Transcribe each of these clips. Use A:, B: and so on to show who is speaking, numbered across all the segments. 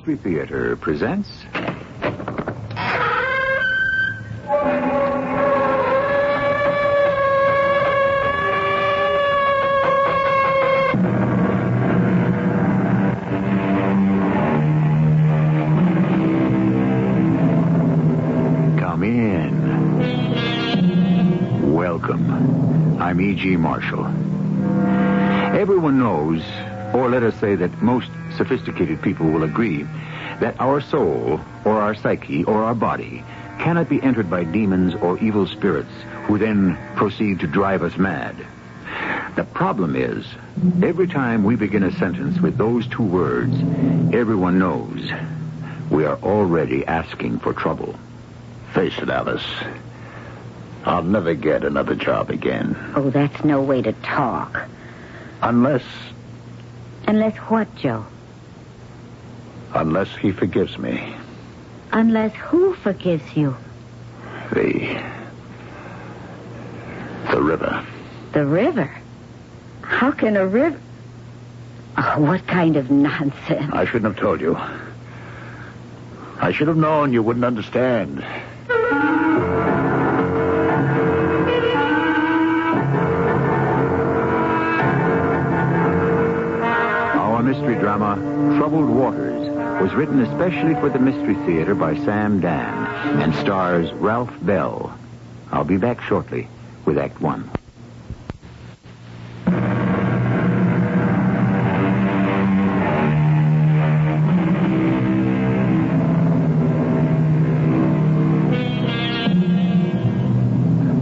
A: Mystery Theater presents... Come in. Welcome. I'm E.G. Marshall. Everyone knows, or let us say that most sophisticated people will agree, that our soul, or our psyche, or our body cannot be entered by demons or evil spirits who then proceed to drive us mad. The problem is, every time we begin a sentence with those two words, everyone knows we are already asking for trouble.
B: Face it, Alice. I'll never get another job again.
C: Oh, that's no way to talk.
B: Unless
C: what, Joe?
B: Unless he forgives me.
C: Unless who forgives you?
B: The river.
C: The river? How can a river... Oh, what kind of nonsense?
B: I shouldn't have told you. I should have known you wouldn't understand.
A: Our mystery drama, Troubled Waters, was written especially for the Mystery Theater by Sam Dan and stars Ralph Bell. I'll be back shortly with Act One.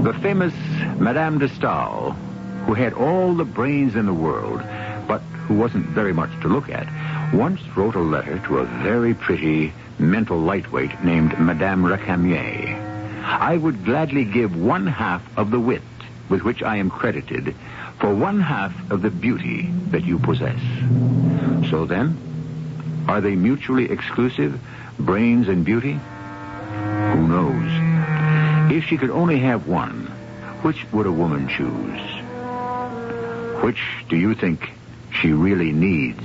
A: The famous Madame de Stael, who had all the brains in the world, but who wasn't very much to look at, once wrote a letter to a very pretty mental lightweight named Madame Recamier. I would gladly give 1/2 of the wit with which I am credited for 1/2 of the beauty that you possess. So then, are they mutually exclusive, brains and beauty? Who knows? If she could only have one, which would a woman choose? Which do you think she really needs?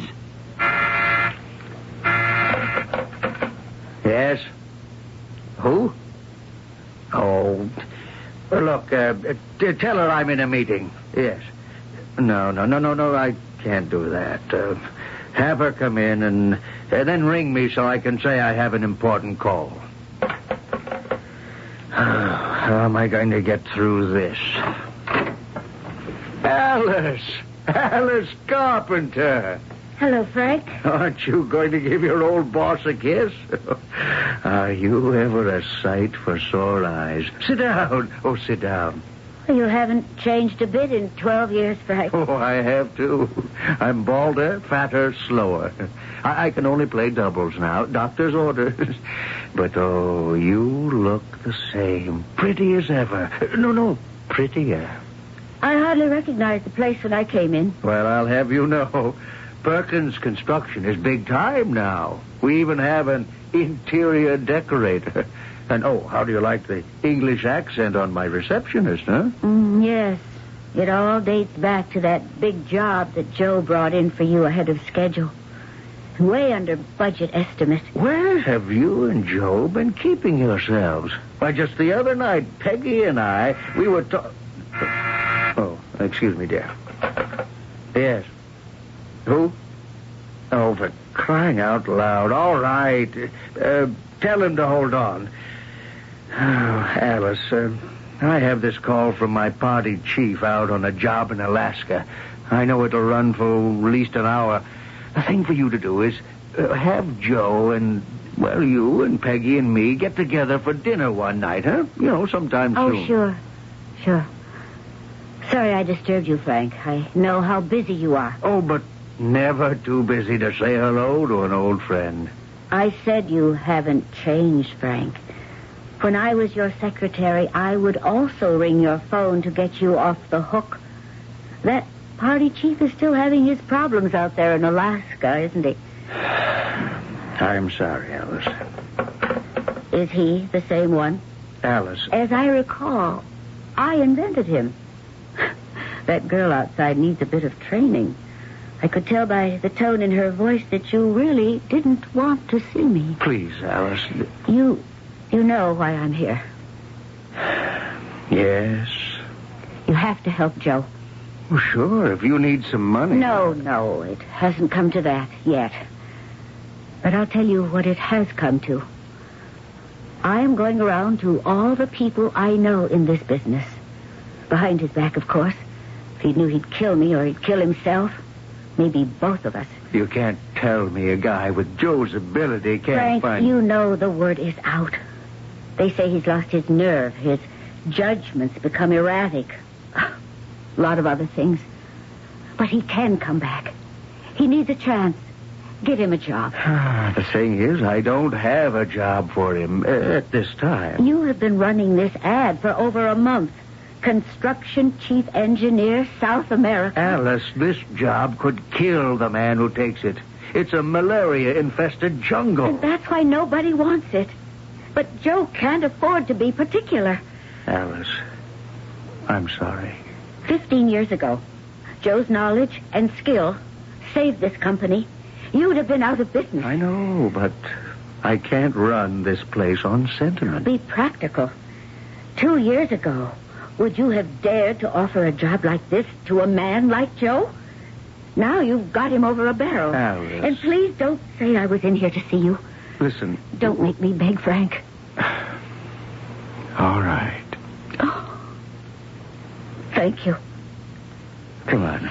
D: Yes? Who? Oh, look, tell her I'm in a meeting. Yes. No, I can't do that. Have her come in and then ring me so I can say I have an important call. How am I going to get through this? Alice Carpenter.
C: Hello, Frank.
D: Aren't you going to give your old boss a kiss? Are you ever a sight for sore eyes? Sit down. Oh, sit down.
C: You haven't changed a bit in 12 years, Frank.
D: Oh, I have, too. I'm balder, fatter, slower. I can only play doubles now. Doctor's orders. But, oh, you look the same. Pretty as ever. No, prettier.
C: I hardly recognized the place when I came in.
D: Well, I'll have you know, Perkins Construction is big time now. We even have an interior decorator. And, oh, how do you like the English accent on my receptionist, huh?
C: Yes. It all dates back to that big job that Joe brought in for you ahead of schedule. Way under budget estimate.
D: Where have you and Joe been keeping yourselves? Why, just the other night, Peggy and I, we were Oh, excuse me, dear. Yes. Who? Oh, for crying out loud. All right. Tell him to hold on. Oh, Alice, I have this call from my party chief out on a job in Alaska. I know it'll run for at least an hour. The thing for you to do is have Joe and, well, you and Peggy and me get together for dinner one night, huh? You know, sometime soon.
C: Oh, sure. Sorry I disturbed you, Frank. I know how busy you are.
D: Oh, but never too busy to say hello to an old friend.
C: I said you haven't changed, Frank. When I was your secretary, I would also ring your phone to get you off the hook. That party chief is still having his problems out there in Alaska, isn't he?
D: I'm sorry, Alice.
C: Is he the same one?
D: Alice.
C: As I recall, I invented him. That girl outside needs a bit of training. I could tell by the tone in her voice that you really didn't want to see me.
D: Please, Alice.
C: You know why I'm here.
D: Yes.
C: You have to help Joe.
D: Well, sure, if you need some money.
C: No, it hasn't come to that yet. But I'll tell you what it has come to. I am going around to all the people I know in this business. Behind his back, of course. If he knew he'd kill me or he'd kill himself, maybe both of us.
D: You can't tell me a guy with Joe's ability can't
C: Frank,
D: find...
C: you know the word is out. They say he's lost his nerve, his judgment's become erratic. A lot of other things. But he can come back. He needs a chance. Get him a job.
D: The thing is, I don't have a job for him at this time.
C: You have been running this ad for over a month. Construction chief engineer, South America.
D: Alice, this job could kill the man who takes it. It's a malaria-infested jungle.
C: And that's why nobody wants it. But Joe can't afford to be particular.
D: Alice, I'm sorry.
C: 15 years ago, Joe's knowledge and skill saved this company. You'd have been out of business.
D: I know, but I can't run this place on sentiment.
C: Be practical. 2 years ago, would you have dared to offer a job like this to a man like Joe? Now you've got him over a barrel.
D: Alice.
C: And please don't say I was in here to see you.
D: Listen.
C: Don't make me beg, Frank.
D: All right.
C: Oh. Thank you.
D: Come on.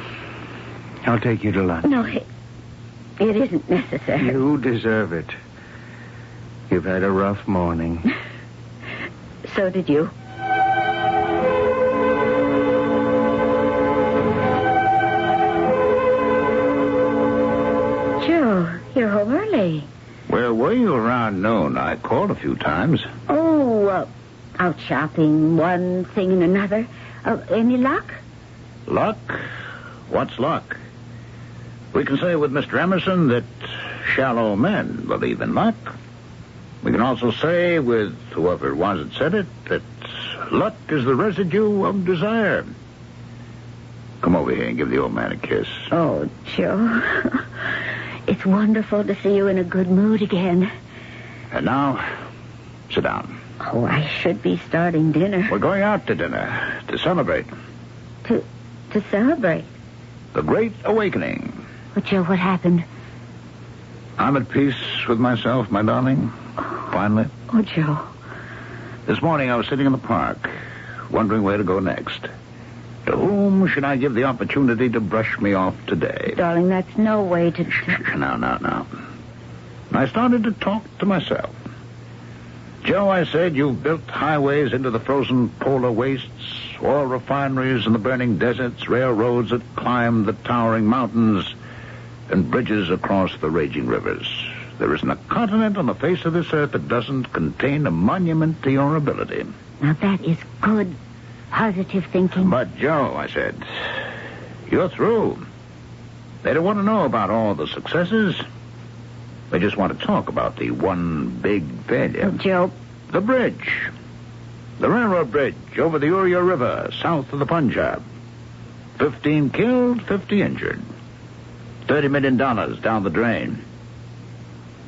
D: I'll take you to lunch.
C: No, it isn't necessary.
D: You deserve it. You've had a rough morning.
C: So did you. Joe, you're home early.
B: Where were you around noon? I called a few times.
C: Oh, out shopping, one thing and another. Any luck?
B: Luck? What's luck? We can say with Mr. Emerson that shallow men believe in luck. We can also say with whoever it was that said it that luck is the residue of desire. Come over here and give the old man a kiss.
C: Oh, Joe. It's wonderful to see you in a good mood again.
B: And now, sit down.
C: Oh, I should be starting dinner.
B: We're going out to dinner to celebrate.
C: To celebrate?
B: The Great Awakening.
C: But, Joe, what happened?
B: I'm at peace with myself, my darling. Finally.
C: Oh, Joe.
B: This morning I was sitting in the park, wondering where to go next. To whom should I give the opportunity to brush me off today?
C: Darling, that's no way to...
B: Now. I started to talk to myself. Joe, I said, you've built highways into the frozen polar wastes, oil refineries in the burning deserts, railroads that climb the towering mountains, and bridges across the raging rivers. There isn't a continent on the face of this earth that doesn't contain a monument to your ability.
C: Now, that is good, positive thinking.
B: But, Joe, I said, you're through. They don't want to know about all the successes. They just want to talk about the one big failure.
C: Oh, Joe.
B: The bridge. The railroad bridge over the Uriya River, south of the Punjab. 15 killed, 50 injured. $30 million down the drain.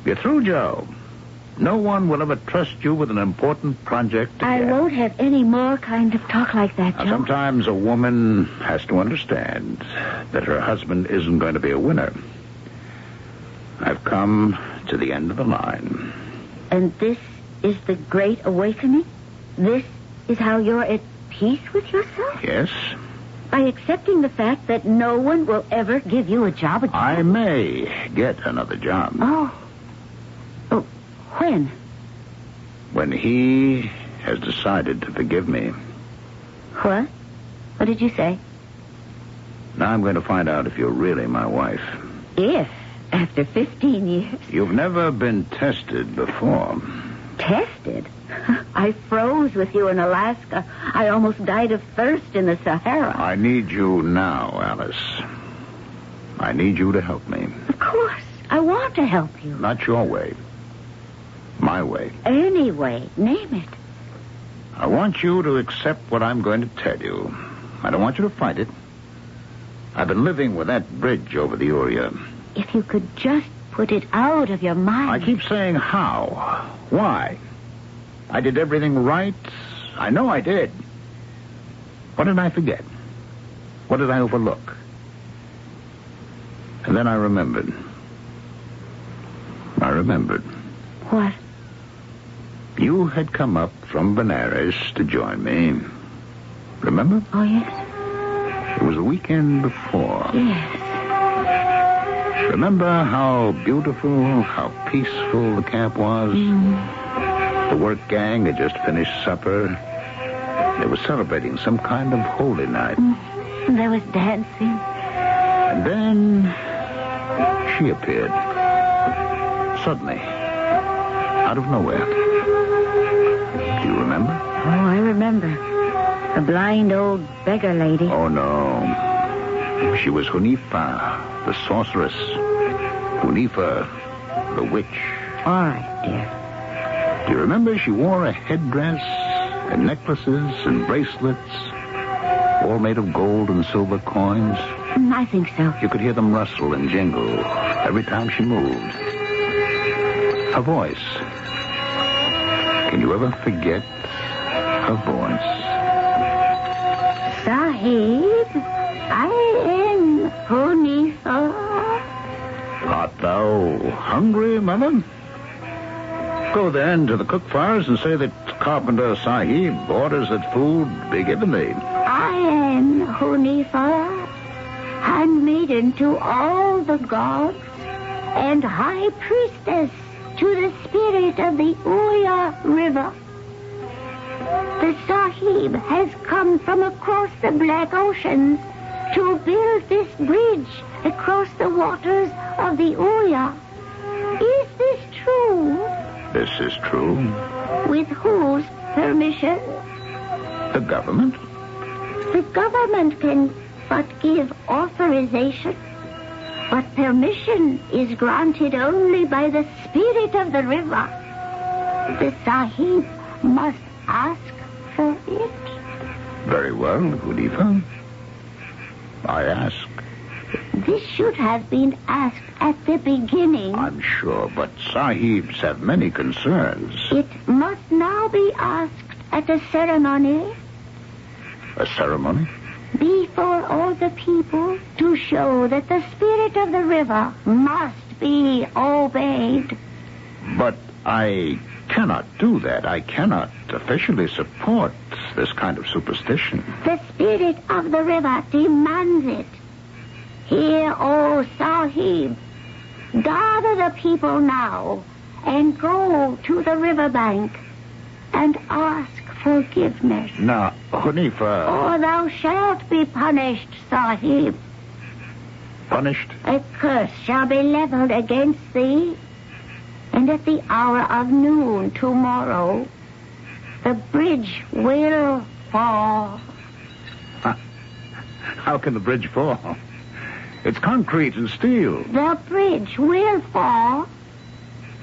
B: You're through, Joe. No one will ever trust you with an important project again.
C: I won't have any more kind of talk like that, Joe.
B: Now, sometimes a woman has to understand that her husband isn't going to be a winner. I've come to the end of the line.
C: And this is the Great Awakening? This is how you're at peace with yourself?
B: Yes.
C: By accepting the fact that no one will ever give you a job again?
B: I may get another job.
C: Oh, when?
B: When he has decided to forgive me.
C: What? What did you say?
B: Now I'm going to find out if you're really my wife.
C: If, after 15 years.
B: You've never been tested before.
C: Tested? I froze with you in Alaska. I almost died of thirst in the Sahara.
B: I need you now, Alice. I need you to help me.
C: Of course. I want to help you.
B: Not your way. My way.
C: Anyway, name it.
B: I want you to accept what I'm going to tell you. I don't want you to fight it. I've been living with that bridge over the Uria.
C: If you could just put it out of your mind.
B: I keep saying how. Why? I did everything right. I know I did. What did I forget? What did I overlook? And then I remembered.
C: What?
B: You had come up from Benares to join me. Remember?
C: Oh, yes.
B: It was a weekend before.
C: Yes.
B: Remember how beautiful, how peaceful the camp was? The work gang had just finished supper. They were celebrating some kind of holy night.
C: There was dancing.
B: And then she appeared. Suddenly. Out of nowhere. Do you remember?
C: Oh, I remember. A blind old beggar lady.
B: Oh, no. She was Hunifa, the sorceress. Hunifa, the witch.
C: All right, dear.
B: Do you remember she wore a headdress and necklaces and bracelets, all made of gold and silver coins?
C: I think so.
B: You could hear them rustle and jingle every time she moved. Her voice. Can you ever forget her voice?
C: Sahib, I am Hunifa.
B: Art thou hungry, Mother? Go then to the cook fires and say that Carpenter Sahib orders that food be given thee.
C: I am Hunifa, handmaiden to all the gods and high priestess to the spirit of the Uya River. The Sahib has come from across the Black Ocean to build this bridge across the waters of the Uya. Is this true?
B: This is true.
C: With whose permission?
B: The government?
C: The government can but give authorization. But permission is granted only by the spirit of the river. The Sahib must ask for it.
B: Very well, Hunifa. I ask.
C: This should have been asked at the beginning.
B: I'm sure, but Sahibs have many concerns.
C: It must now be asked at a ceremony.
B: A ceremony?
C: Before all the people, to show that the spirit of the river must be obeyed.
B: But I cannot do that. I cannot officially support this kind of superstition.
C: The spirit of the river demands it. Hear, O Sahib, gather the people now and go to the riverbank and ask forgiveness.
B: Now, Hunifa...
C: Or thou shalt be punished, Sahib.
B: Punished?
C: A curse shall be leveled against thee, and at the hour of noon tomorrow, the bridge will fall.
B: How can the bridge fall? It's concrete and steel.
C: The bridge will fall,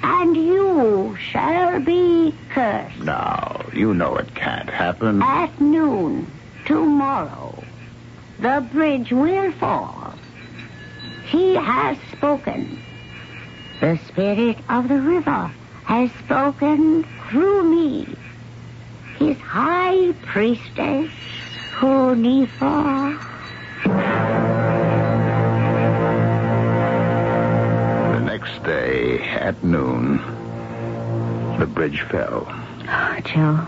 C: and you shall be cursed.
B: No, you know it can't happen.
C: At noon tomorrow, the bridge will fall. He has spoken. The spirit of the river has spoken through me, his high priestess, Hunifa.
B: The next day, at noon, the bridge fell.
C: Oh, Joe.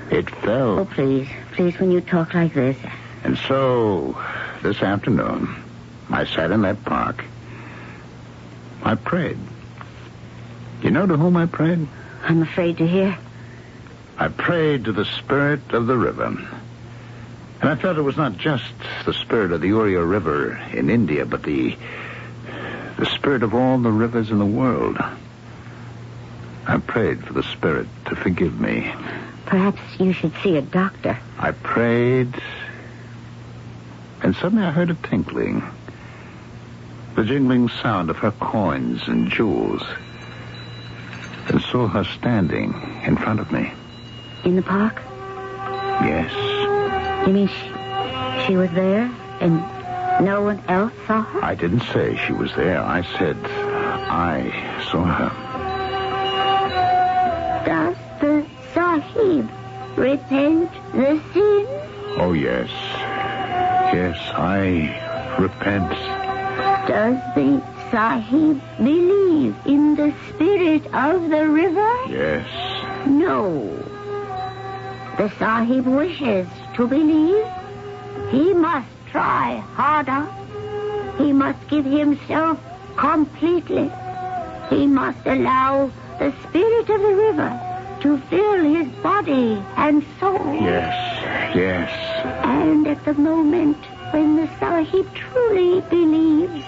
B: It fell.
C: Oh, please, when you talk like this.
B: And so, this afternoon, I sat in that park. I prayed. You know to whom I prayed?
C: I'm afraid to hear.
B: I prayed to the spirit of the river. And I felt it was not just the spirit of the Uria River in India, but the spirit of all the rivers in the world. I prayed for the spirit to forgive me.
C: Perhaps you should see a doctor.
B: I prayed, and suddenly I heard a tinkling. The jingling sound of her coins and jewels. And saw her standing in front of me.
C: In the park?
B: Yes.
C: You mean she was there? And No one else saw her?
B: I didn't say she was there. I said I saw her.
C: Does the Sahib repent the sin?
B: Oh, yes. Yes, I repent.
C: Does the Sahib believe in the spirit of the river?
B: Yes.
C: No. The Sahib wishes to believe. He must try harder. He must give himself completely. He must allow the spirit of the river to fill his body and soul.
B: Yes, yes.
C: And at the moment when the Sahib truly believes,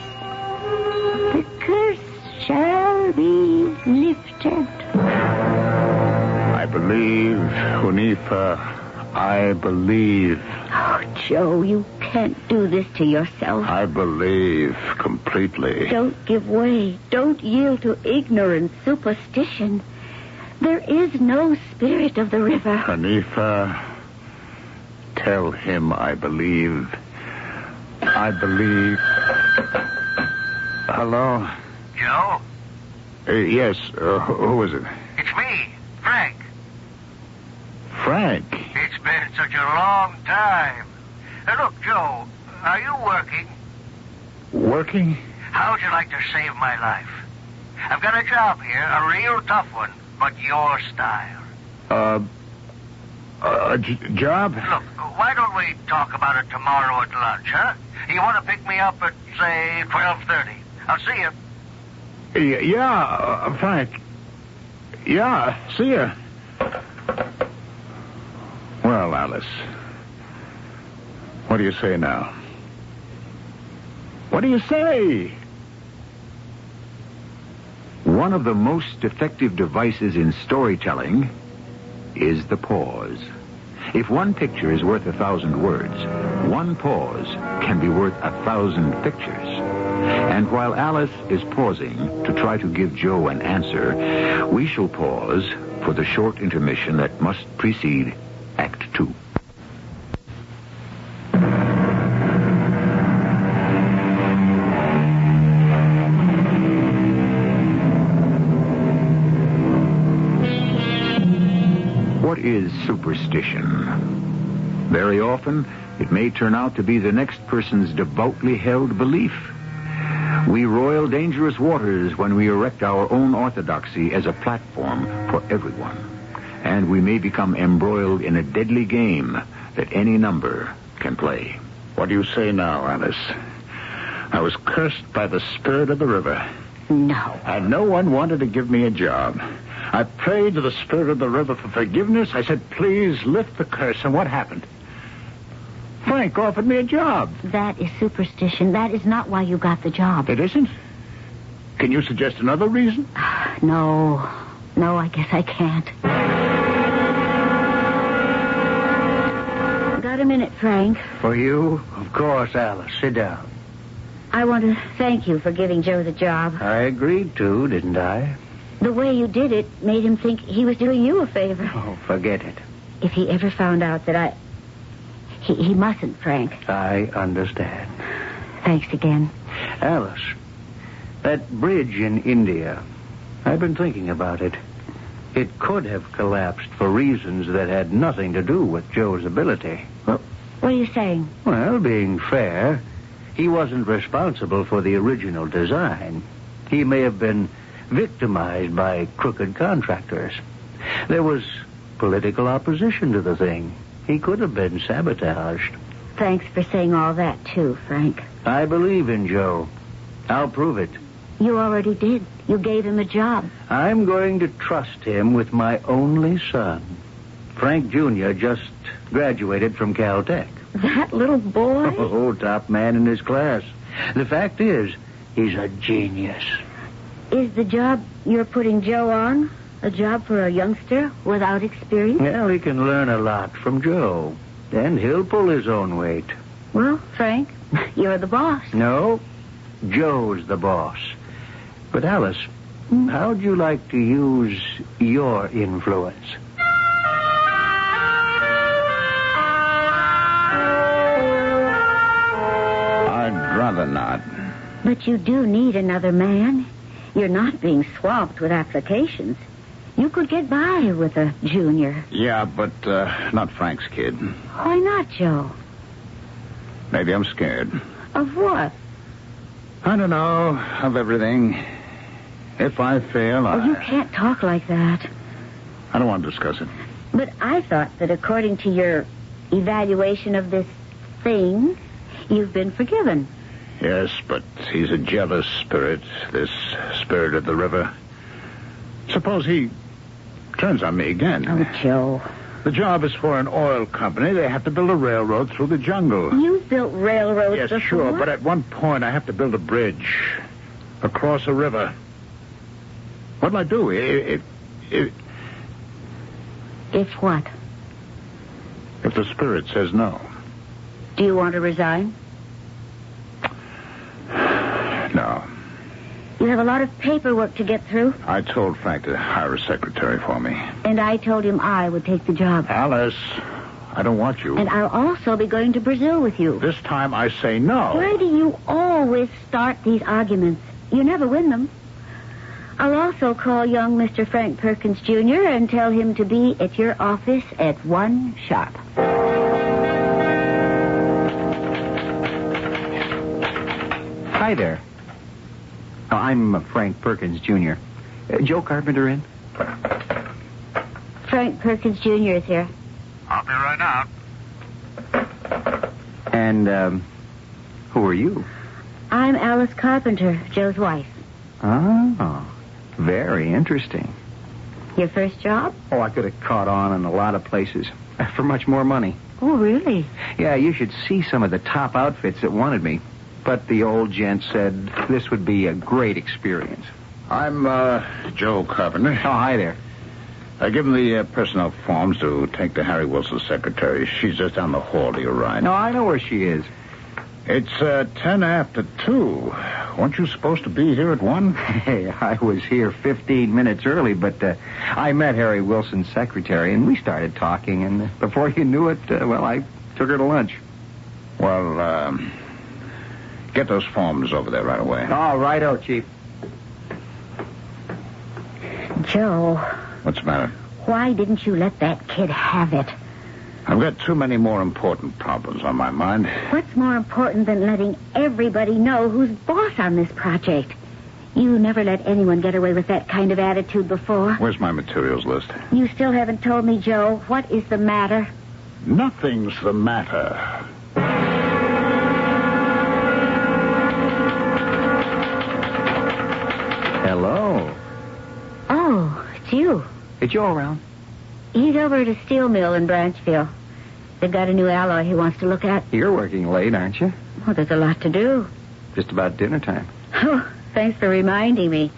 C: the curse shall be lifted.
B: I believe, Hunifa. I believe.
C: Oh, Joe, you can't do this to yourself.
B: I believe completely.
C: Don't give way. Don't yield to ignorant superstition. There is no spirit of the river.
B: Hanifa, tell him I believe. I believe. Hello?
E: Joe?
B: Yes, who is it?
E: It's me, Frank.
B: Frank.
E: It's been such a long time. Look, Joe, are you working?
B: Working?
E: How'd you like to save my life? I've got a job here, a real tough one, but your style.
B: Job?
E: Look, why don't we talk about it tomorrow at lunch, huh? You want to pick me up at, say, 12:30? I'll see you.
B: Yeah, Frank. Yeah, see ya. Well, Alice, what do you say now? What do you say?
A: One of the most effective devices in storytelling is the pause. If one picture is worth 1,000 words, one pause can be worth 1,000 pictures. And while Alice is pausing to try to give Joe an answer, we shall pause for the short intermission that must precede Act 2. What is superstition? Very often, it may turn out to be the next person's devoutly held belief. We roil dangerous waters when we erect our own orthodoxy as a platform for everyone. And we may become embroiled in a deadly game that any number can play.
B: What do you say now, Alice? I was cursed by the spirit of the river.
C: No.
B: And no one wanted to give me a job. I prayed to the spirit of the river for forgiveness. I said, please lift the curse. And what happened? Frank offered me a job.
C: That is superstition. That is not why you got the job.
B: It isn't? Can you suggest another reason?
C: No, I guess I can't. Got a minute, Frank?
D: For you? Of course, Alice. Sit down.
C: I want to thank you for giving Joe the job.
D: I agreed to, didn't I?
C: The way you did it made him think he was doing you a favor.
D: Oh, forget it.
C: If he ever found out that He mustn't, Frank.
D: I understand.
C: Thanks again.
D: Alice, that bridge in India, I've been thinking about it. It could have collapsed for reasons that had nothing to do with Joe's ability.
C: Well, what are you saying?
D: Well, being fair, he wasn't responsible for the original design. He may have been victimized by crooked contractors. There was political opposition to the thing. He could have been sabotaged.
C: Thanks for saying all that, too, Frank.
D: I believe in Joe. I'll prove it.
C: You already did. You gave him a job.
D: I'm going to trust him with my only son. Frank Jr. just graduated from Caltech.
C: That little boy?
D: Oh, top man in his class. The fact is, he's a genius.
C: Is the job you're putting Joe on a job for a youngster without experience?
D: Well, he can learn a lot from Joe. And he'll pull his own weight.
C: Well, Frank, you're the boss.
D: No, Joe's the boss. But Alice, how'd you like to use your influence?
B: I'd rather not.
C: But you do need another man. You're not being swamped with applications. You could get by with a junior.
B: Yeah, but not Frank's kid.
C: Why not, Joe?
B: Maybe I'm scared.
C: Of what?
B: I don't know. Of everything. If I fail,
C: Oh, you can't talk like that.
B: I don't want to discuss it.
C: But I thought that according to your evaluation of this thing, you've been forgiven.
B: Yes, but he's a jealous spirit, this spirit of the river. Suppose he turns on me again.
C: Oh, Joe.
B: The job is for an oil company. They have to build a railroad through the jungle.
C: You've built railroads
B: Yes,
C: before.
B: sure, but at one point I have to build a bridge across a river. What'll I do?
C: If what?
B: If the spirit says no.
C: Do you want to resign?
B: No.
C: You have a lot of paperwork to get through.
B: I told Frank to hire a secretary for me.
C: And I told him I would take the job.
B: Alice, I don't want you.
C: And I'll also be going to Brazil with you.
B: This time I say no.
C: Why do you always start these arguments? You never win them. I'll also call young Mr. Frank Perkins, Jr. and tell him to be at your office at 1 sharp.
F: Hi there. I'm Frank Perkins, Jr. Joe Carpenter in?
C: Frank Perkins, Jr. is here.
E: I'll be right out.
F: And, who are you?
C: I'm Alice Carpenter, Joe's wife.
F: Oh, very interesting.
C: Your first job?
F: Oh, I could have caught on in a lot of places for much more money.
C: Oh, really?
F: Yeah, you should see some of the top outfits that wanted me. But the old gent said this would be a great experience.
B: I'm, Joe Carpenter.
F: Oh, hi there.
B: I give him the personnel forms to take to Harry Wilson's secretary. She's just down the hall to your right.
F: No, I know where she is.
B: It's 10 after 2. Weren't you supposed to be here at 1?
F: Hey, I was here 15 minutes early, but I met Harry Wilson's secretary, and we started talking, and before you knew it, I took her to lunch.
B: Well, get those forms over there right away.
F: Oh, righto, Chief.
C: Joe,
B: What's the matter?
C: why didn't you let that kid have it?
B: I've got too many more important problems on my mind.
C: What's more important than letting everybody know who's boss on this project? You never let anyone get away with that kind of attitude before.
B: Where's my materials list?
C: You still haven't told me, Joe. What is the matter?
B: Nothing's the matter.
F: Hello.
C: Oh, it's you.
F: Is Joe around?
C: He's over at a steel mill in Branchville. They've got a new alloy he wants to look at.
F: You're working late, aren't you?
C: Oh, there's a lot to do.
F: Just about dinner time.
C: Oh, thanks for reminding me.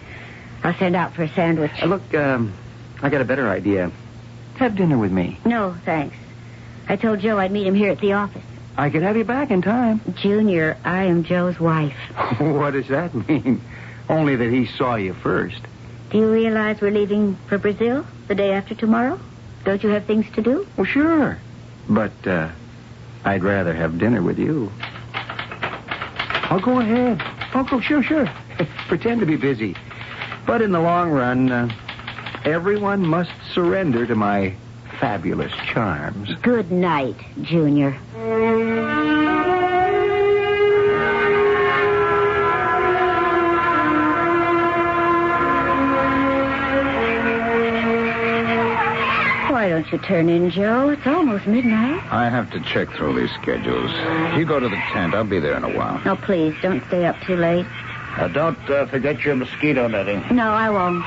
C: I'll send out for a sandwich.
F: Look, I got a better idea. Have dinner with me.
C: No, thanks. I told Joe I'd meet him here at the office.
F: I could have you back in time.
C: Junior, I am Joe's wife.
F: What does that mean? Only that he saw you first.
C: Do you realize we're leaving for Brazil the day after tomorrow? Don't you have things to do?
F: Well, sure. But, I'd rather have dinner with you. I'll go ahead. Oh, go, sure. Pretend to be busy. But in the long run, everyone must surrender to my fabulous charms.
C: Good night, Junior. Why don't you turn in, Joe? It's almost midnight.
B: I have to check through these schedules. You go to the tent. I'll be there in a while.
C: No, please, don't stay up too late.
B: Don't forget your mosquito netting.
C: No, I won't.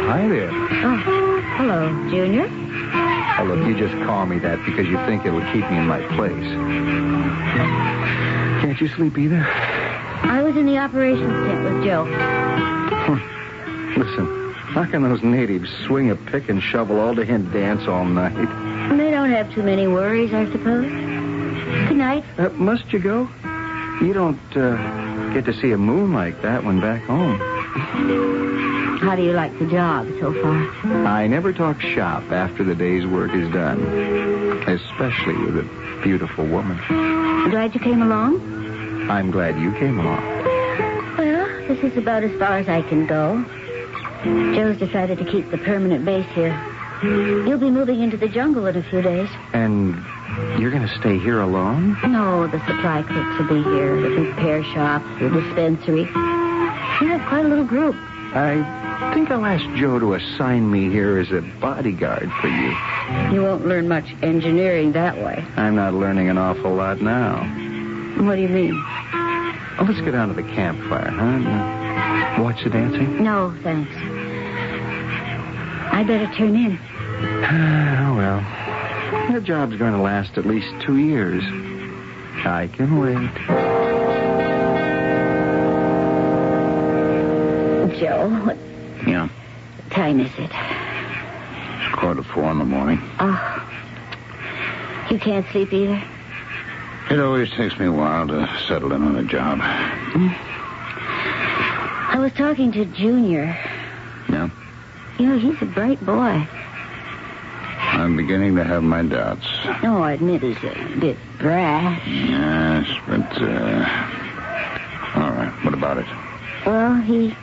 F: Hi there.
C: Oh, hello, Junior.
F: Oh, look, you just call me that because you think it'll keep me in my place. Can't you sleep either?
C: I was in the operations tent with Joe.
F: Listen, how can those natives swing a pick and shovel all day and dance all night?
C: They don't have too many worries, I suppose. Good night.
F: Must you go? You don't get to see a moon like that one back home.
C: How do you like the job so far?
F: I never talk shop after the day's work is done. especially with a beautiful woman.
C: Glad you came along?
F: I'm glad you came along.
C: Well, this is about as far as I can go. Joe's decided to keep the permanent base here. You'll be moving into the jungle in a few days.
F: And you're going to stay here alone?
C: No, the supply clerks will be here. The repair shop, the dispensary. You have quite a little group.
F: I think I'll ask Joe to assign me here as a bodyguard for you.
C: You won't learn much engineering that way.
F: I'm not learning an awful lot now.
C: What do you mean?
F: Oh, let's go down to the campfire, huh? And watch the dancing?
C: No, thanks. I better turn in.
F: Oh, well. The job's going to last at least 2 years. I can wait.
C: Joe, what
B: Yeah.
C: time is it?
B: It's 4:15 in the morning.
C: Oh. You can't sleep either?
B: It always takes me a while to settle in on a job.
C: I was talking to Junior.
B: Yeah?
C: You know, he's a bright boy.
B: I'm beginning to have my doubts.
C: No, I admit he's a bit brash.
B: Yes, but, all right. What about it?
C: Well, he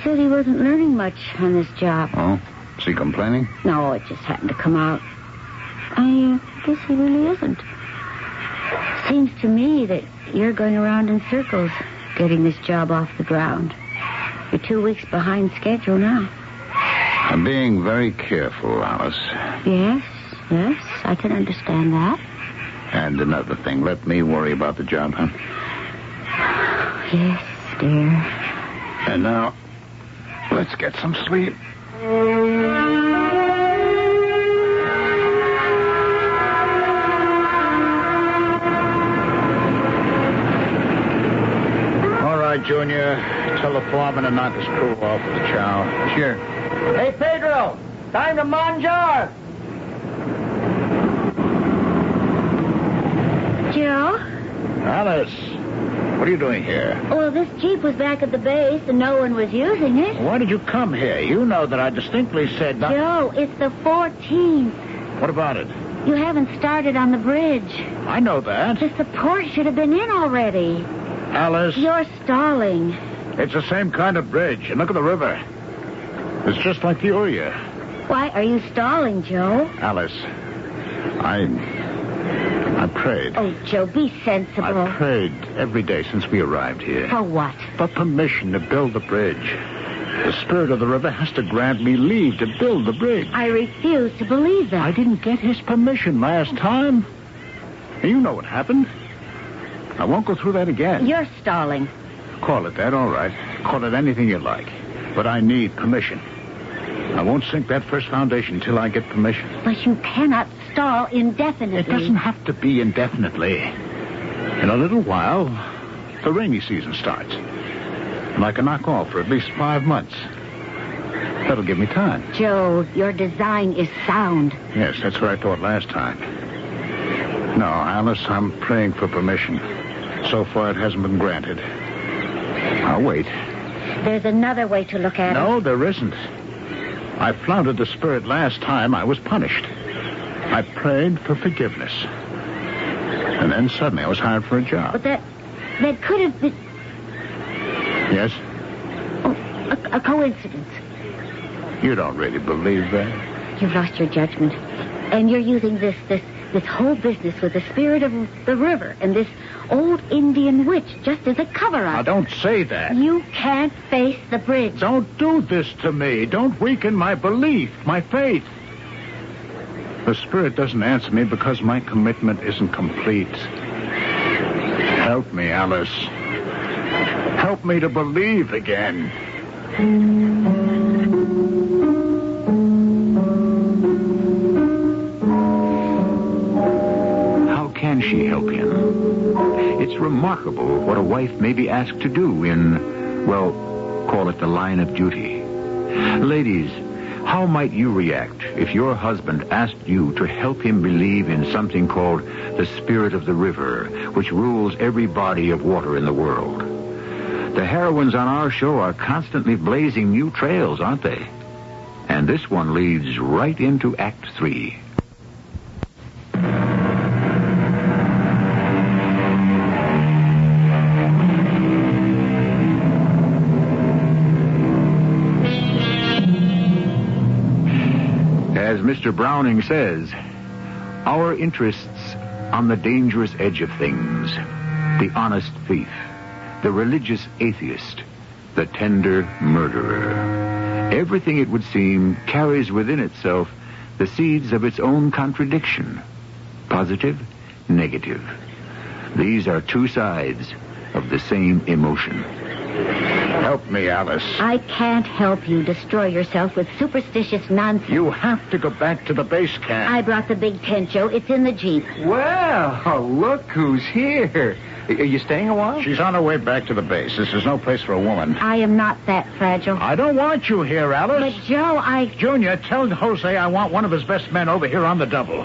C: said he wasn't learning much on this job.
B: Oh? Is he complaining?
C: No, it just happened to come out. I guess he really isn't. Seems to me that you're going around in circles getting this job off the ground. You're 2 weeks behind schedule now.
B: I'm being very careful, Alice.
C: Yes, I can understand that.
B: And another thing, let me worry about the job, huh?
C: Yes, dear.
B: And now, let's get some sleep. All right, Junior. Tell the foreman to knock his crew off with the chow.
F: Sure.
D: Hey, Pedro, time to manjar.
C: Joe?
B: Alice, what are you doing here?
C: Well, this Jeep was back at the base and no one was using it.
B: Why did you come here? You know that I distinctly said not...
C: Joe, it's the 14th.
B: What about it?
C: You haven't started on the bridge.
B: I know that.
C: The support should have been in already.
B: Alice,
C: You're stalling.
B: it's the same kind of bridge. And look at the river. It's just like the Uria.
C: Why are you stalling, Joe?
B: Alice, I prayed.
C: Oh, Joe, be sensible.
B: I prayed every day since we arrived here.
C: For what?
B: For permission to build the bridge. The spirit of the river has to grant me leave to build the bridge.
C: I refuse to believe that.
B: I didn't get his permission last time. You know what happened. I won't go through that again.
C: You're stalling.
B: Call it that, all right. Call it anything you like. But I need permission. I won't sink that first foundation till I get permission.
C: But you cannot stall indefinitely.
B: It doesn't have to be indefinitely. In a little while, the rainy season starts. And I can knock off for at least 5 months. That'll give me time.
C: Joe, your design is sound.
B: Yes, that's what I thought last time. No, Alice, I'm praying for permission. So far, it hasn't been granted. I'll wait.
C: There's another way to look at it.
B: No, there isn't. I flouted the spirit last time. I was punished. I prayed for forgiveness. And then suddenly I was hired for a job.
C: But that could have been
B: Yes?
C: a coincidence.
B: You don't really believe that?
C: You've lost your judgment. And you're using this whole business with the spirit of the river and this old Indian witch just as a cover-up.
B: Now, don't say that.
C: You can't face the bridge.
B: Don't do this to me. Don't weaken my belief, my faith. The spirit doesn't answer me because my commitment isn't complete. Help me, Alice. Help me to believe again.
A: How can she help him? It's remarkable what a wife may be asked to do in, well, call it the line of duty. Ladies, how might you react if your husband asked you to help him believe in something called the spirit of the river, which rules every body of water in the world? The heroines on our show are constantly blazing new trails, aren't they? And this one leads right into Act 3. As Mr. Browning says, our interests on the dangerous edge of things, the honest thief, the religious atheist, the tender murderer. Everything, it would seem, carries within itself the seeds of its own contradiction. Positive, negative. These are two sides of the same emotion.
B: Help me, Alice.
C: I can't help you destroy yourself with superstitious nonsense.
B: You have to go back to the base camp.
C: I brought the big tent, Joe. It's in the Jeep.
F: Well, look who's here. Are you staying a while?
B: She's on her way back to the base. This is no place for a woman.
C: I am not that fragile.
B: I don't want you here, Alice.
C: But, Joe,
B: Junior, tell Jose I want one of his best men over here on the double.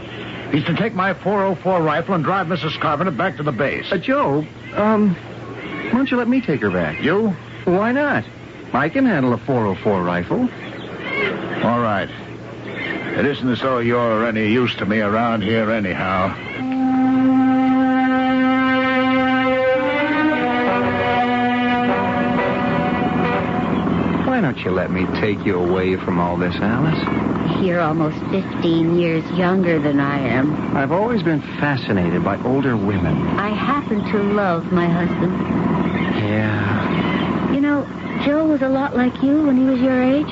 B: He's to take my .404 rifle and drive Mrs. Carpenter back to the base.
F: Joe, why don't you let me take her back?
B: You?
F: Why not? I can handle a .404 rifle.
B: All right. It isn't as though you're any use to me around here anyhow.
F: Why don't you let me take you away from all this, Alice?
C: you're almost 15 years younger than I am.
F: I've always been fascinated by older women.
C: I happen to love my husband.
F: Yeah.
C: You know, Joe was a lot like you when he was your age.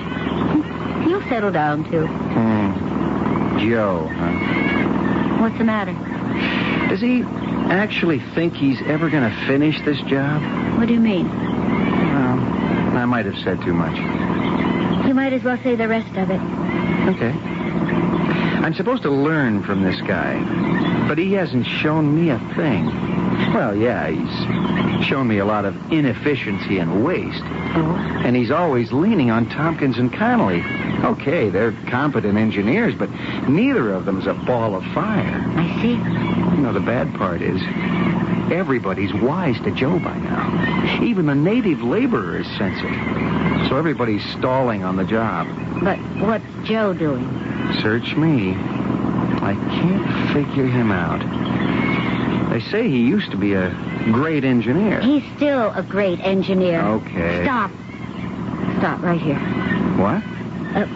C: You'll settle down, too.
F: Joe, huh?
C: What's the matter?
F: Does he actually think he's ever going to finish this job?
C: What do you mean?
F: Well, I might have said too much.
C: You might as well say the rest of it.
F: Okay. I'm supposed to learn from this guy, but he hasn't shown me a thing. Well, yeah, he's shown me a lot of inefficiency and waste.
C: Oh?
F: And he's always leaning on Tompkins and Connolly. Okay, they're competent engineers, but neither of them's a ball of fire.
C: I see.
F: You know, the bad part is everybody's wise to Joe by now. Even the native laborers sense it. So everybody's stalling on the job.
C: But what's Joe doing?
F: Search me. I can't figure him out. They say he used to be a great engineer.
C: He's still a great engineer.
F: Okay.
C: Stop. Stop right here.
F: What?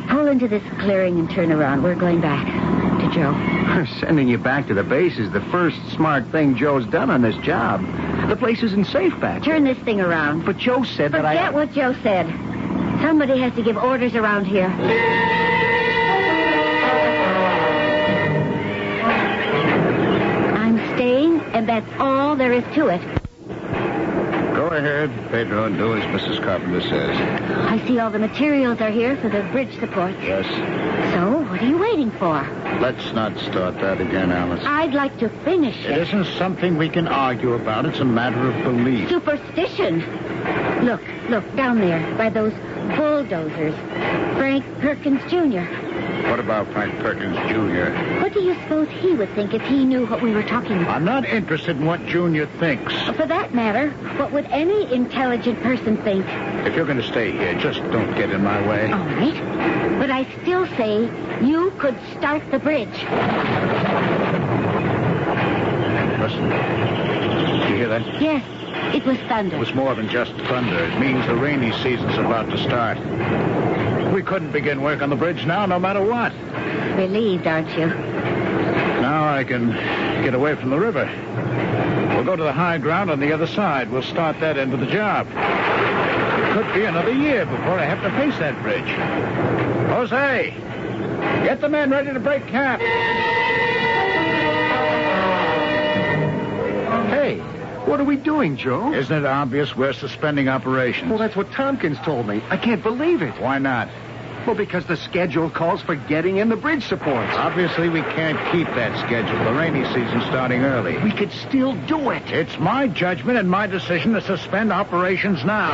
C: Pull into this clearing and turn around. We're going back to Joe.
F: Sending you back to the base is the first smart thing Joe's done on this job. The place isn't safe back
C: Turn
F: there.
C: this thing around.
F: But Joe said that I...
C: Forget what Joe said. Somebody has to give orders around here. I'm staying, and that's all there is to it.
B: Go ahead, Pedro, and do as Mrs. Carpenter says.
C: I see all the materials are here for the bridge supports.
B: Yes.
C: So, what are you waiting for?
B: Let's not start that again, Alice.
C: I'd like to finish
B: It
C: it.
B: isn't something we can argue about. It's a matter of belief.
C: Superstition. Look, down there, by those bulldozers. Frank Perkins, Jr.
B: What about Frank Perkins, Jr.?
C: What do you suppose he would think if he knew what we were talking about?
B: I'm not interested in what Junior thinks.
C: For that matter, what would any intelligent person think?
B: If you're going to stay here, just don't get in my way.
C: All right. But I still say you could start the bridge.
B: Listen. Did you hear that?
C: Yes, it was thunder.
B: It was more than just thunder. It means the rainy season's about to start. We couldn't begin work on the bridge now, no matter what.
C: Relieved, aren't you?
B: Now I can get away from the river. We'll go to the high ground on the other side. We'll start that end of the job. It could be another year before I have to face that bridge. Jose, get the men ready to break camp.
F: Hey, what are we doing, Joe?
B: Isn't it obvious we're suspending operations?
F: Well, that's what Tompkins told me. I can't believe it.
B: Why not?
F: Well, because the schedule calls for getting in the bridge supports.
B: Obviously, we can't keep that schedule. The rainy season's starting early.
F: We could still do it.
B: It's my judgment and my decision to suspend operations now.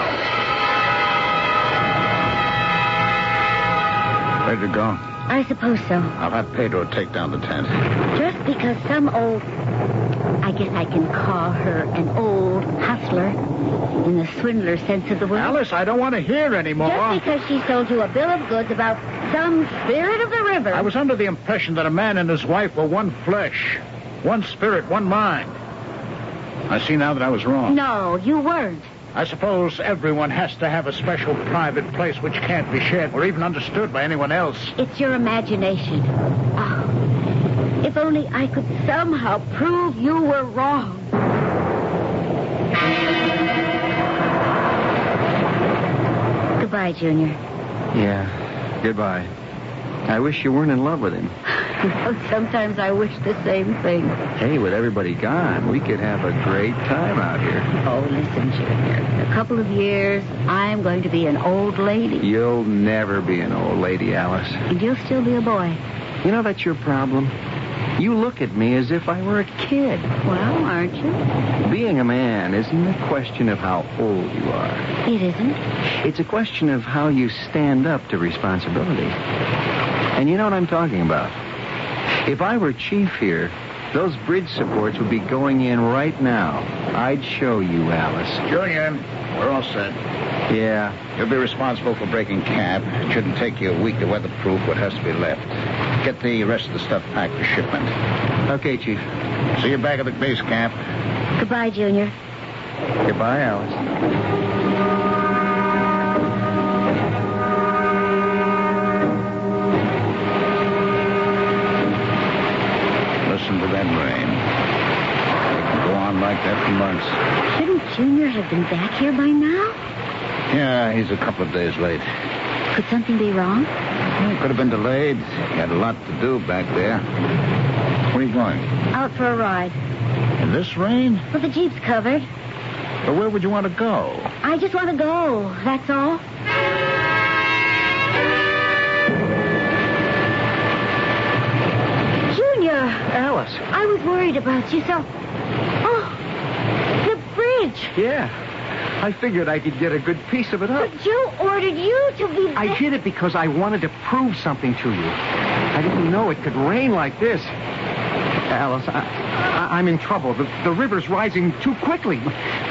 B: Ready to go?
C: I suppose so.
B: I'll have Pedro take down the tent.
C: Just because some old... I guess I can call her an old hustler in the swindler sense of the word.
B: Alice, I don't want to hear anymore.
C: Just because she sold you a bill of goods about some spirit of the river.
B: I was under the impression that a man and his wife were one flesh, one spirit, one mind. I see now that I was wrong.
C: No, you weren't.
B: I suppose everyone has to have a special private place which can't be shared or even understood by anyone else.
C: It's your imagination. Oh, if only I could somehow prove you were wrong. Goodbye, Junior.
F: Yeah, goodbye. I wish you weren't in love with him.
C: Sometimes I wish the same thing.
F: Hey, with everybody gone, we could have a great time out here.
C: Oh, listen, Junior. In a couple of years, I'm going to be an old lady.
F: You'll never be an old lady, Alice.
C: And you'll still be a boy.
F: You know that's your problem? You look at me as if I were a kid.
C: Well, aren't you?
F: Being a man isn't a question of how old you are.
C: It isn't.
F: It's a question of how you stand up to responsibility. And you know what I'm talking about. If I were chief here, those bridge supports would be going in right now. I'd show you, Alice.
B: Junior, we're all set.
F: Yeah.
B: You'll be responsible for breaking camp. It shouldn't take you a week to weatherproof what has to be left. Get the rest of the stuff packed for shipment.
F: Okay, Chief.
B: See you back at the base camp.
C: Goodbye, Junior.
F: Goodbye, Alice.
B: Listen to that rain. It can go on like that for months.
C: Shouldn't Junior have been back here by now?
B: Yeah, he's a couple of days late.
C: Could something be wrong?
B: Well, could have been delayed. He had a lot to do back there. Where are you going?
C: Out for a ride.
B: In this rain?
C: Well, the Jeep's covered.
B: But where would you want to go?
C: I just want to go, that's all. Junior!
F: Alice.
C: I was worried about you, so... Oh, the bridge.
F: Yeah. I figured I could get a good piece of it up.
C: But Joe ordered you to be there.
F: I did it because I wanted to prove something to you. I didn't know it could rain like this. Alice, I'm in trouble. The river's rising too quickly.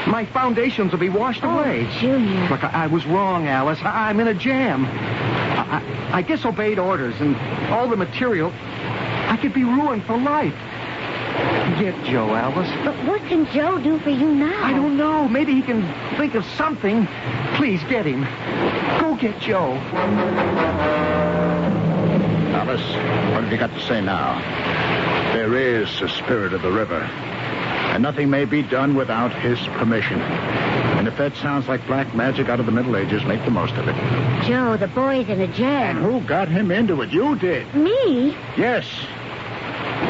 F: My foundations will be washed away.
C: Junior.
F: Look, I was wrong, Alice. I'm in a jam. I disobeyed orders and all the material. I could be ruined for life. Get Joe, Alice.
C: But what can Joe do for you now?
F: I don't know. Maybe he can think of something. Please get him. Go get Joe.
B: Alice, what have you got to say now? There is a spirit of the river, and nothing may be done without his permission. And if that sounds like black magic out of the Middle Ages, make the most of it.
C: Joe, the boy's in a jam.
B: And who got him into it? You did.
C: Me?
B: Yes.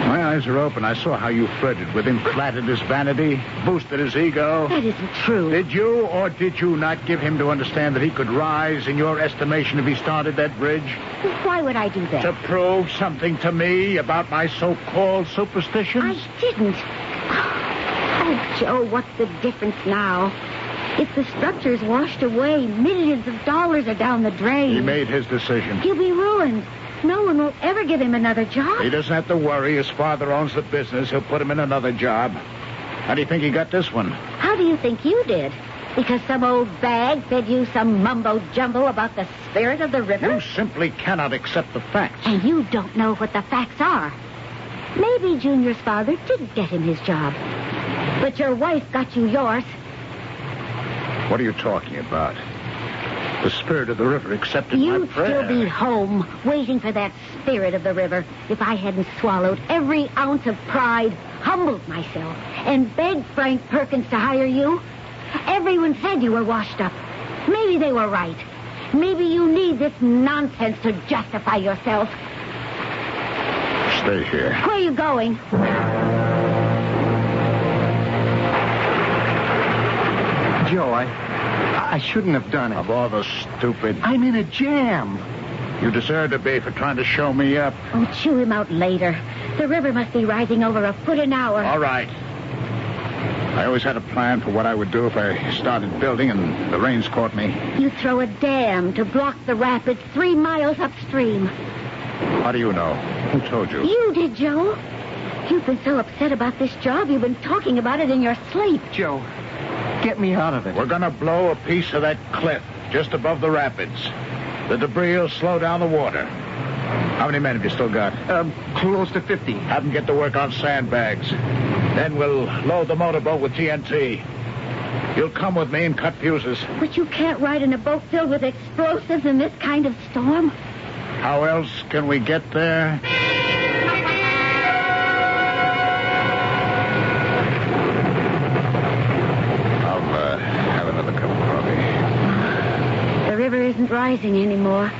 B: My eyes are open. I saw how you flirted with him, flattered his vanity, boosted his ego.
C: That isn't true.
B: Did you or did you not give him to understand that he could rise in your estimation if he started that bridge?
C: Why would I do that?
B: To prove something to me about my so-called superstitions?
C: I didn't. Oh, Joe, what's the difference now? If the structure's washed away, millions of dollars are down the drain.
B: He made his decision.
C: He'll be ruined. No one will ever give him another job.
B: He doesn't have to worry. His father owns the business. He'll put him in another job. How do you think he got this one?
C: How do you think you did? Because some old bag fed you some mumbo-jumbo about the spirit of the river?
B: You simply cannot accept the facts.
C: And you don't know what the facts are. Maybe Junior's father did get him his job. But your wife got you yours.
B: What are you talking about? The spirit of the river accepted my prayer.
C: You'd still be home, waiting for that spirit of the river, if I hadn't swallowed every ounce of pride, humbled myself, and begged Frank Perkins to hire you. Everyone said you were washed up. Maybe they were right. Maybe you need this nonsense to justify yourself.
B: Stay here.
C: Where are you going?
F: Joe, I shouldn't have done it.
B: Of all the stupid...
F: I'm in a jam.
B: You deserve to be for trying to show me up.
C: Oh, chew him out later. The river must be rising over a foot an hour.
B: All right. I always had a plan for what I would do if I started building and the rains caught me.
C: You throw a dam to block the rapids 3 miles upstream.
B: How do you know? Who told you?
C: You did, Joe. You've been so upset about this job, you've been talking about it in your sleep.
F: Joe, get me out of it.
B: We're going to blow a piece of that cliff just above the rapids. The debris will slow down the water. How many men have you still got?
F: Close to 50.
B: Have them get to work on sandbags. Then we'll load the motorboat with TNT. You'll come with me and cut fuses.
C: But you can't ride in a boat filled with explosives in this kind of storm.
B: How else can we get there? I'll have another cup of coffee.
C: The river isn't rising anymore.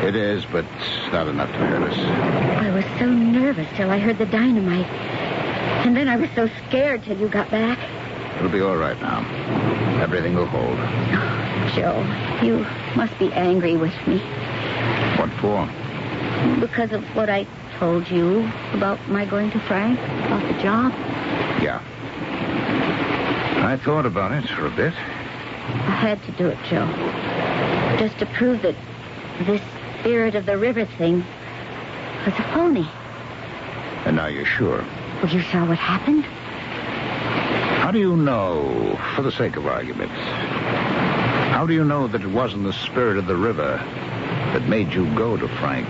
B: It is, but not enough to hurt us.
C: I was so nervous till I heard the dynamite. And then I was so scared till you got back.
B: It'll be all right now. Everything will hold.
C: Joe, you must be angry with me.
B: What for?
C: Because of what I told you about my going to Frank, about the job.
B: Yeah. I thought about it for a bit.
C: I had to do it, Joe. Just to prove that this spirit of the river thing was a phony.
B: And now you're sure?
C: Well, you saw what happened?
B: How do you know, for the sake of argument, how do you know that it wasn't the spirit of the river that made you go to Frank?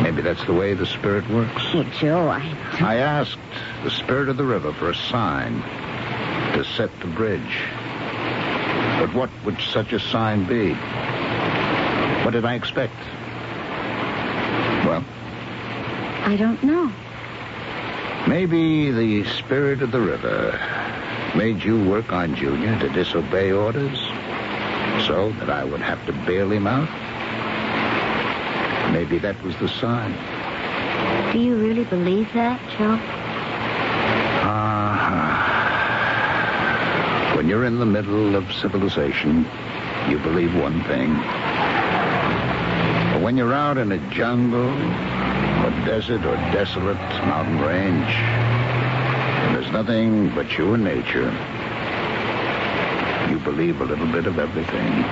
B: Maybe that's the way the spirit works.
C: Well, Joe,
B: I asked the spirit of the river for a sign to set the bridge. But what would such a sign be? What did I expect? Well,
C: I don't know.
B: Maybe the spirit of the river made you work on Junior to disobey orders so that I would have to bail him out. Maybe that was the sign.
C: Do you really believe that, Joe?
B: When you're in the middle of civilization, you believe one thing. But when you're out in a jungle, or desert, or desolate mountain range, and there's nothing but you and nature, you believe a little bit of everything.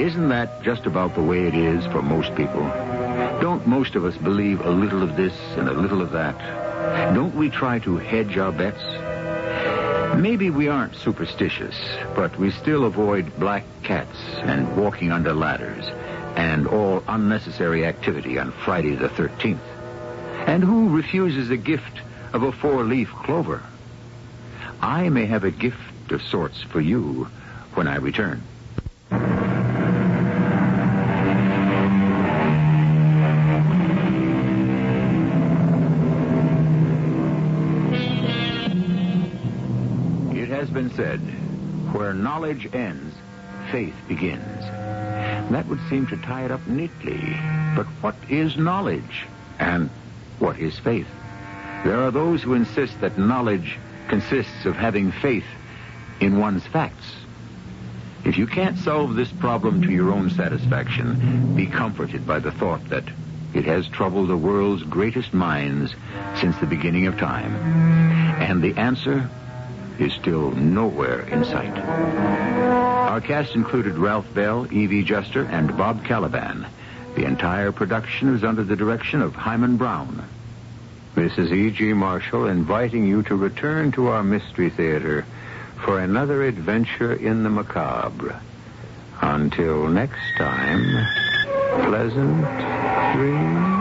A: Isn't that just about the way it is for most people? Don't most of us believe a little of this and a little of that? Don't we try to hedge our bets? Maybe we aren't superstitious, but we still avoid black cats and walking under ladders and all unnecessary activity on Friday the 13th. And who refuses a gift of a 4-leaf clover? I may have a gift of sorts for you when I return. Been said, where knowledge ends, faith begins. That would seem to tie it up neatly. But what is knowledge? And what is faith? There are those who insist that knowledge consists of having faith in one's facts. If you can't solve this problem to your own satisfaction, be comforted by the thought that it has troubled the world's greatest minds since the beginning of time. And the answer is still nowhere in sight. Our cast included Ralph Bell, Evie Juster, and Bob Caliban. The entire production is under the direction of Hyman Brown. This is E.G. Marshall inviting you to return to our Mystery Theater for another adventure in the macabre. Until next time, pleasant dreams.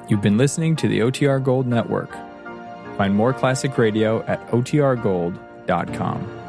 G: You've been listening to the OTR Gold Network. Find more classic radio at otrgold.com.